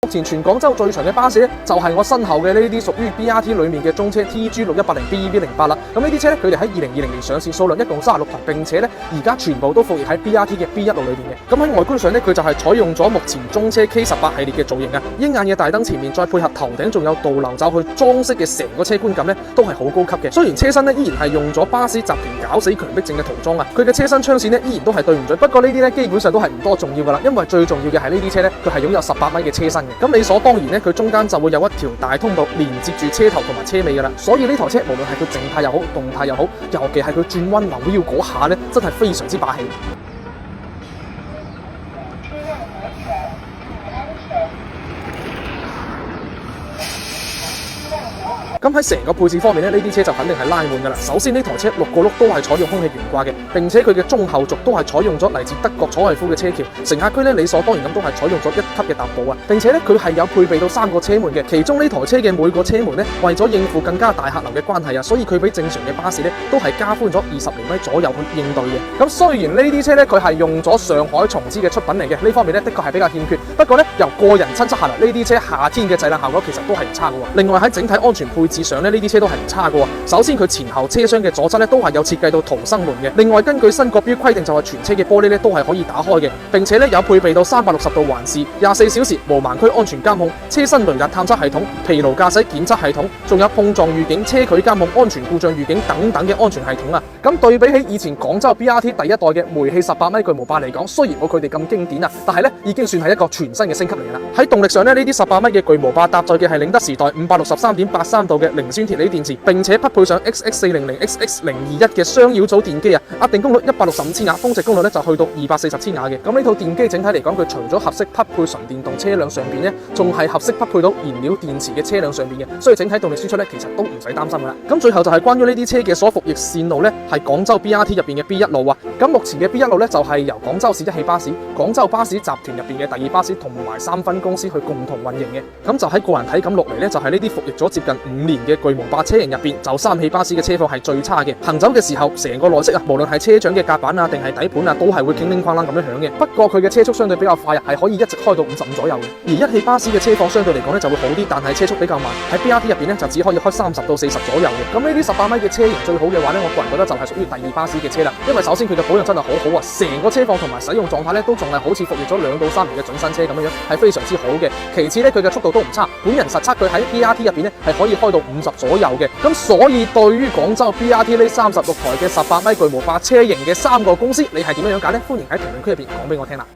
目前全廣州最長嘅巴士咧，就係我身後嘅呢啲屬於 BRT 裏面嘅中車 TG6180BEB08啦。咁呢啲車咧，佢哋喺2020年上市，數量一共36台，並且咧而家全部都服役喺 BRT 嘅 B1 路裏邊嘅。咁喺外觀上咧，佢就係採用咗目前中車 K18 系列嘅造型啊，鷹眼嘅大燈前面，再配合頭頂仲有導流罩去裝飾嘅成個車觀感咧，都係好高級嘅。雖然車身咧依然係用咗巴士集團搞死強迫症嘅塗裝啊，佢嘅車身窗線咧依然都係對唔準。不過呢啲咧基本上都係唔多重要噶啦，因為最重要嘅係呢啲車咧，佢係擁有18米嘅車身嘅。咁理所當然咧，佢中間就會有一條大通道連接住車頭同埋車尾噶啦。所以呢台車無論係佢靜態又好，動態又好，尤其係佢轉彎扭腰嗰下咧，真係非常之霸氣。咁喺成個配置方面咧，呢啲車就肯定係拉滿噶啦。首先呢台車6個轆都係採用空氣懸掛嘅，並且佢嘅中後軸都係採用咗嚟自德國楚維夫嘅車橋，乘客區咧理所當然咁都係採用咗1級嘅踏步啊。並且咧佢係有配備到3個車門嘅，其中呢台車嘅每個車門咧為咗應付更加大客流嘅關係啊，所以佢比正常嘅巴士咧都係加寬咗20厘米左右去應對嘅。咁雖然呢啲車咧佢係用咗上海松之嘅出品嚟嘅，呢方面咧的確係比較欠缺。不過咧由個人親測下嚟，呢啲車夏天嘅製冷效果其實都係唔差嘅。另外喺整體安全配置上咧，呢啲車都係唔差嘅。首先佢前後車廂嘅左側咧都係有設計到逃生門嘅。另外根據新國標規定，就係全車嘅玻璃咧都係可以打開嘅，並且咧有配備到360度環視、24小時無盲區安全監控、車身雷達探測系統、疲勞駕駛檢測系統，仲有碰撞預警、車距監控、安全故障預警等等嘅安全系統啊。咁對比起以前廣州 BRT 第一代嘅煤氣18米巨無霸嚟講，雖然冇佢哋咁經典啊，但係咧已經算係一個全新嘅升級嚟啦。喺動力上咧，呢啲18米嘅巨無霸搭載嘅係寧德時代563.83度嘅磷酸鐵鋰電池，並且匹配上 XX400XX021 嘅雙繞組電機啊，壓定功率165千瓦，峰值功率咧就去到240千瓦嘅。咁呢套電機整體嚟講，佢除咗合適匹配純電動車輛上邊咧，仲係合適匹配到燃料電池嘅車輛上邊嘅，所以整體動力輸出咧其實都唔使擔心噶啦。咁最後就係關於呢啲車嘅所服役線路咧，係廣州 BRT 入邊嘅 B1 路啊。咁目前嘅 B1 路咧就係由廣州市一汽巴士、廣州巴士集團入邊嘅第二巴士同埋3分公司去共同運營嘅。咁就喺個人體感落嚟咧，就係呢啲服役咗接近5年嘅巨無霸車型入邊，就三汽巴士嘅車況係最差嘅。行走嘅時候，成個內飾啊，無論係車長嘅甲板啊，定係底盤啊，都係會叮叮哐啷咁樣響嘅。不過佢嘅車速相對比較快啊，係可以一直開到55左右嘅。而一汽巴士嘅車況相對嚟講咧就會好啲，但係車速比較慢。喺 BRT 入邊咧就只可以開30到40左右嘅。咁呢啲18米嘅車型最好嘅話咧，我個人覺得就係屬於第二巴士嘅車啦。因為首先佢嘅保養真係好好啊，成個車況同埋使用狀態咧都仲係好似服役咗2到3年嘅準新車咁樣，係非常之好嘅。其次咧佢嘅速度都唔差，本人實測佢喺 BRT 入邊咧係可以開到50左右嘅。咁所以對於廣州 BRT 呢36台嘅18米巨無霸車型嘅3個公司，你係點樣揀呢？歡迎喺評論區入邊講俾我聽啦。